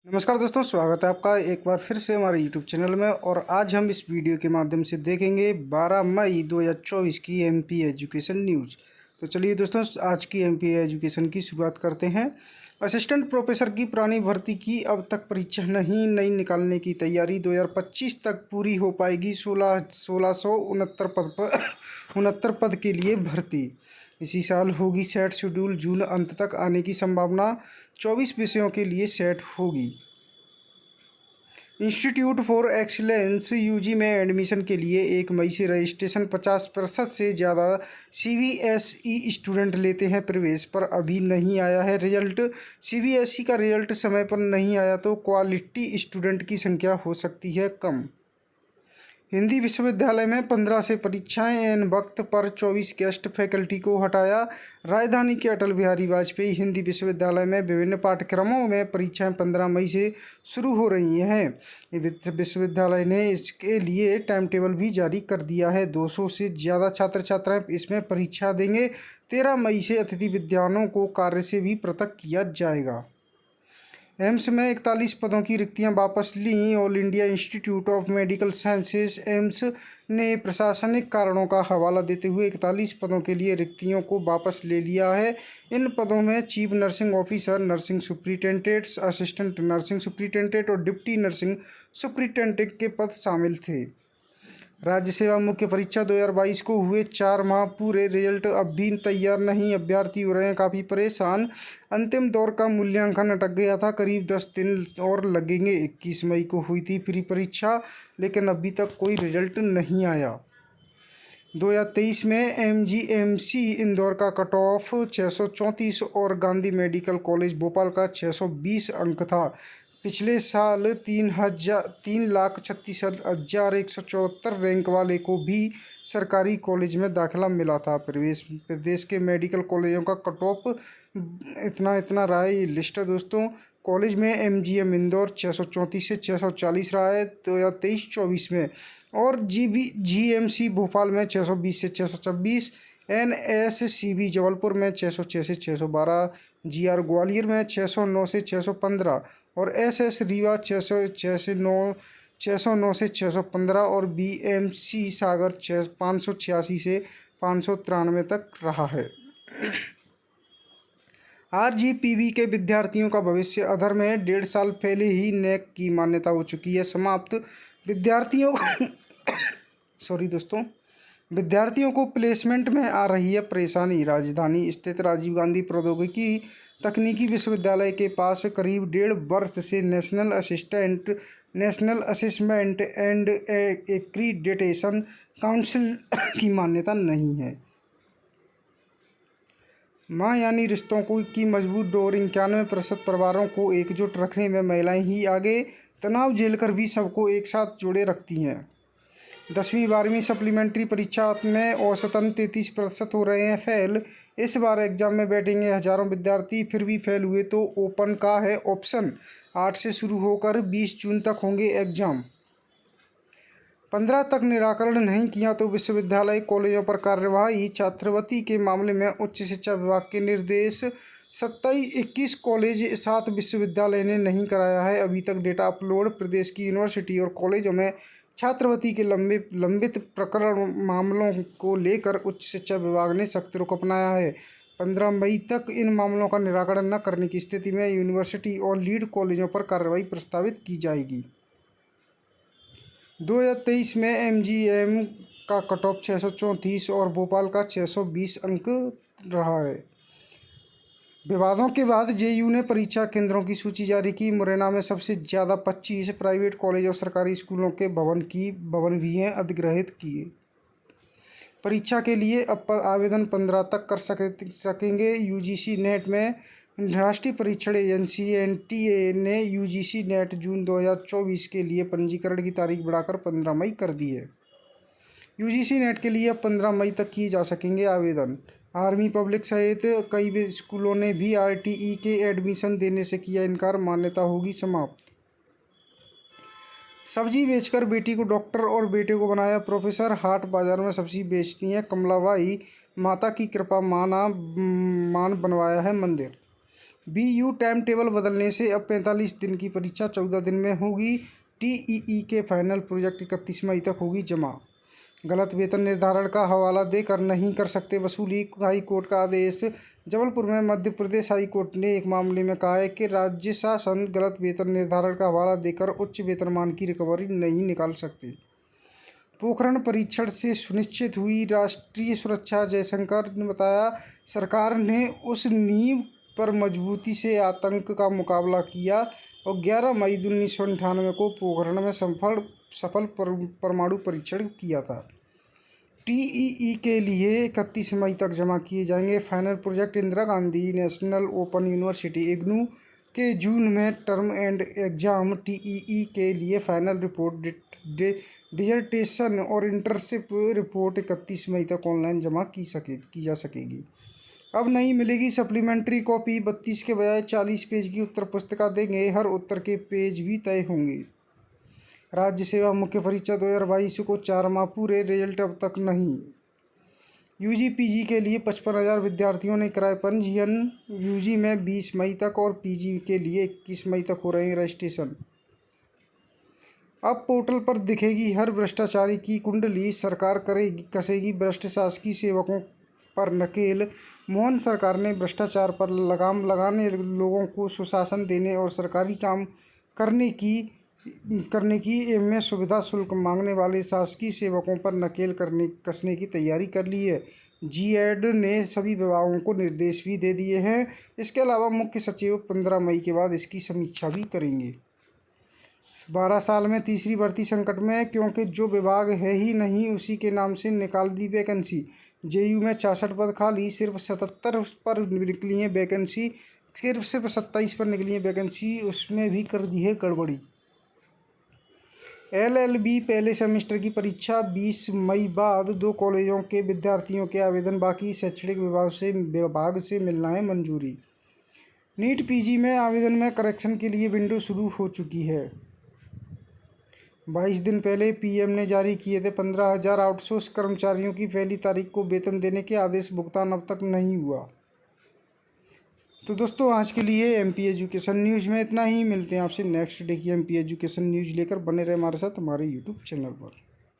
नमस्कार दोस्तों, स्वागत है आपका एक बार फिर से हमारे YouTube चैनल में। और आज हम इस वीडियो के माध्यम से देखेंगे 12 मई 2024 की एमपी एजुकेशन न्यूज़। तो चलिए दोस्तों, आज की एमपी एजुकेशन की शुरुआत करते हैं। असिस्टेंट प्रोफेसर की पुरानी भर्ती की अब तक परीक्षा नहीं नई निकालने की तैयारी। 2025 तक पूरी हो पाएगी 1669 पद पर 69 पद के लिए भर्ती। इसी साल होगी सेट शेड्यूल, जून अंत तक आने की संभावना। 24 विषयों के लिए सेट होगी। इंस्टीट्यूट फॉर एक्सीलेंस यूजी में एडमिशन के लिए 1 मई से रजिस्ट्रेशन। 50% से ज़्यादा सीबीएसई स्टूडेंट लेते हैं प्रवेश, पर अभी नहीं आया है रिजल्ट। सीबीएसई का रिजल्ट समय पर नहीं आया तो क्वालिटी स्टूडेंट की संख्या हो सकती है कम। हिंदी विश्वविद्यालय में 15 से परीक्षाएं एन वक्त पर 24 गेस्ट फैकल्टी को हटाया। राजधानी के अटल बिहारी वाजपेयी हिंदी विश्वविद्यालय में विभिन्न पाठ्यक्रमों में परीक्षाएं 15 मई से शुरू हो रही हैं। विश्वविद्यालय ने इसके लिए टाइम टेबल भी जारी कर दिया है। 200 से ज़्यादा छात्र छात्राएं इसमें परीक्षा देंगे। 13 मई से अतिथि विद्वानों को कार्य से भी पृथक किया जाएगा। एम्स में 41 पदों की रिक्तियां वापस लीं। All India institute of medical sciences AIIMS ने प्रशासनिक कारणों का हवाला देते हुए 41 पदों के लिए रिक्तियों को वापस ले लिया है। इन पदों में chief nursing officer, nursing superintendent, assistant nursing superintendent और डिप्टी नर्सिंग सुपरिटेंडेंट के पद शामिल थे। राज्य सेवा मुख्य परीक्षा 2022 को हुए 4 माह पूरे, रिजल्ट अब भी तैयार नहीं। अभ्यर्थी हो रहे हैं काफ़ी परेशान। अंतिम दौर का मूल्यांकन अटक गया था, करीब 10 दिन और लगेंगे। 21 मई को हुई थी प्री परीक्षा, लेकिन अभी तक कोई रिजल्ट नहीं आया। 2023 में एमजीएमसी इंदौर का कट ऑफ 634 और गांधी मेडिकल कॉलेज भोपाल का 620 अंक था। पिछले साल 3,36,174 रैंक वाले को भी सरकारी कॉलेज में दाखिला मिला था। प्रदेश के मेडिकल कॉलेजों का कट ऑफ इतना रहा है। ये लिस्ट है दोस्तों। कॉलेज में एमजीएम इंदौर 634 से 640 रहा है 2023-24 में, और जीएमसी भोपाल में 620 से 626, एनएससीबी जबलपुर में 606 से 612, जीआर ग्वालियर में 609 से 615 और एसएस रीवा 609 से 615 और बीएमसी सागर 586 से 593 तक रहा है। आरजीपीवी के विद्यार्थियों का भविष्य अधर में। 1.5 साल पहले ही नेक की मान्यता हो चुकी है समाप्त। विद्यार्थियों को प्लेसमेंट में आ रही है परेशानी। राजधानी स्थित राजीव गांधी प्रौद्योगिकी तकनीकी विश्वविद्यालय के पास करीब 1.5 वर्ष से national assessment and accreditation council की मान्यता नहीं है। माँ यानी रिश्तों की मजबूत डोर। 91% परिवारों को एकजुट रखने में महिलाएं ही आगे। तनाव झेलकर भी सबको एक साथ जोड़े रखती हैं। 10वीं 12वीं सप्लीमेंट्री परीक्षा में औसतन 33% हो रहे हैं फेल। इस बार एग्जाम में बैठेंगे हजारों विद्यार्थी, फिर भी फेल हुए तो ओपन का है ऑप्शन। 8 से शुरू होकर 20 जून तक होंगे एग्जाम। 15 तक निराकरण नहीं किया तो विश्वविद्यालय कॉलेजों पर कार्यवाही। छात्रवृत्ति के मामले में उच्च शिक्षा विभाग के निर्देश। 21 कॉलेज 7 विश्वविद्यालय ने नहीं कराया है अभी तक डेटा अपलोड। प्रदेश की यूनिवर्सिटी और कॉलेजों में छात्रवृत्ति के लंबित प्रकरण मामलों को लेकर उच्च शिक्षा विभाग ने सख्त रुख अपनाया है। 15 मई तक इन मामलों का निराकरण न करने की स्थिति में यूनिवर्सिटी और लीड कॉलेजों पर कार्रवाई प्रस्तावित की जाएगी। 2023 में एमजीएम का कट ऑफ 634 और भोपाल का 620 अंक रहा है। विवादों के बाद जेयू ने परीक्षा केंद्रों की सूची जारी की। मुरैना में सबसे ज़्यादा 25 प्राइवेट कॉलेज और सरकारी स्कूलों के भवन भी हैं अधिग्रहित किए। परीक्षा के लिए अब आवेदन 15 तक कर सकेंगे। यूजीसी नेट में राष्ट्रीय परीक्षण एजेंसी एनटीए ने यूजीसी नेट जून 2024 के लिए पंजीकरण की तारीख बढ़ाकर 15 मई कर दी है। यूजीसी नेट के लिए अब 15 मई तक किए जा सकेंगे आवेदन। आर्मी पब्लिक सहित कई स्कूलों ने भी आरटीई के एडमिशन देने से किया इनकार, मान्यता होगी समाप्त। सब्जी बेचकर बेटी को डॉक्टर और बेटे को बनाया प्रोफेसर। हाट बाजार में सब्जी बेचती हैं कमलाबाई। माता की कृपा मान बनवाया है मंदिर। बीयू टाइम टेबल बदलने से अब 45 दिन की परीक्षा 14 दिन में होगी। टीईई के फाइनल प्रोजेक्ट 31 मई तक होगी जमा। गलत वेतन निर्धारण का हवाला देकर नहीं कर सकते वसूली, हाई कोर्ट का आदेश। जबलपुर में मध्य प्रदेश हाई कोर्ट ने एक मामले में कहा है कि राज्य शासन गलत वेतन निर्धारण का हवाला देकर उच्च वेतनमान की रिकवरी नहीं निकाल सकते। पोखरण परीक्षण से सुनिश्चित हुई राष्ट्रीय सुरक्षा, जयशंकर ने बताया। सरकार ने उस नींव पर मजबूती से आतंक का मुकाबला किया और 11 मई 1998 को पोखरण में सफल परमाणु परीक्षण किया था। टीईई के लिए 31 मई तक जमा किए जाएंगे final project. Indira Gandhi national open university IGNOU के जून में टर्म एंड एग्जाम। टीईई के लिए फाइनल रिपोर्ट, डिसर्टेशन और इंटर्नशिप रिपोर्ट 31 मई तक ऑनलाइन जमा की जा सकेगी। अब नहीं मिलेगी सप्लीमेंट्री कॉपी। 32 के बजाय 40 पेज की उत्तर पुस्तिका देंगे। हर उत्तर के पेज भी तय होंगे। राज्य सेवा मुख्य परीक्षा 2022 को 4 माह पूरे, रिजल्ट अब तक नहीं। यूजी पीजी के लिए 55,000 विद्यार्थियों ने कराए पंजीयन। यूजी में 20 मई तक और पीजी के लिए 21 मई तक हो रहे हैं रजिस्ट्रेशन। अब पोर्टल पर दिखेगी हर भ्रष्टाचारी की कुंडली। सरकार कसेगी भ्रष्ट शासकीय सेवकों पर नकेल। मोहन सरकार ने भ्रष्टाचार पर लगाम लगाने, लोगों को सुशासन देने और सरकारी काम करने की में सुविधा शुल्क मांगने वाले शासकीय सेवकों पर नकेल कसने की तैयारी कर ली है। जीएड ने सभी विभागों को निर्देश भी दे दिए हैं। इसके अलावा मुख्य सचिव 15 मई के बाद इसकी समीक्षा भी करेंगे। 12 साल में तीसरी भर्ती संकट में, क्योंकि जो विभाग है ही नहीं उसी के नाम से निकाल दी वैकेंसी। जेयू में 66 पद खाली, सिर्फ 77 पर निकली है वैकेंसी। सिर्फ 27 पर निकली है वैकेंसी, उसमें भी कर दी है गड़बड़ी। एलएलबी पहले सेमेस्टर की परीक्षा 20 मई बाद। 2 कॉलेजों के विद्यार्थियों के आवेदन बाकी। शैक्षणिक विभाग से मिलना है मंजूरी। नीट पीजी में आवेदन में करेक्शन के लिए विंडो शुरू हो चुकी है। 22 दिन पहले पीएम ने जारी किए थे 15,000 आउटसोर्स कर्मचारियों की पहली तारीख को वेतन देने के आदेश। भुगतान अब तक नहीं हुआ। तो दोस्तों आज के लिए एमपी एजुकेशन न्यूज़ में इतना ही। मिलते हैं आपसे नेक्स्ट डे की एमपी एजुकेशन न्यूज़ लेकर। बने रहे हमारे साथ हमारे यूट्यूब चैनल पर।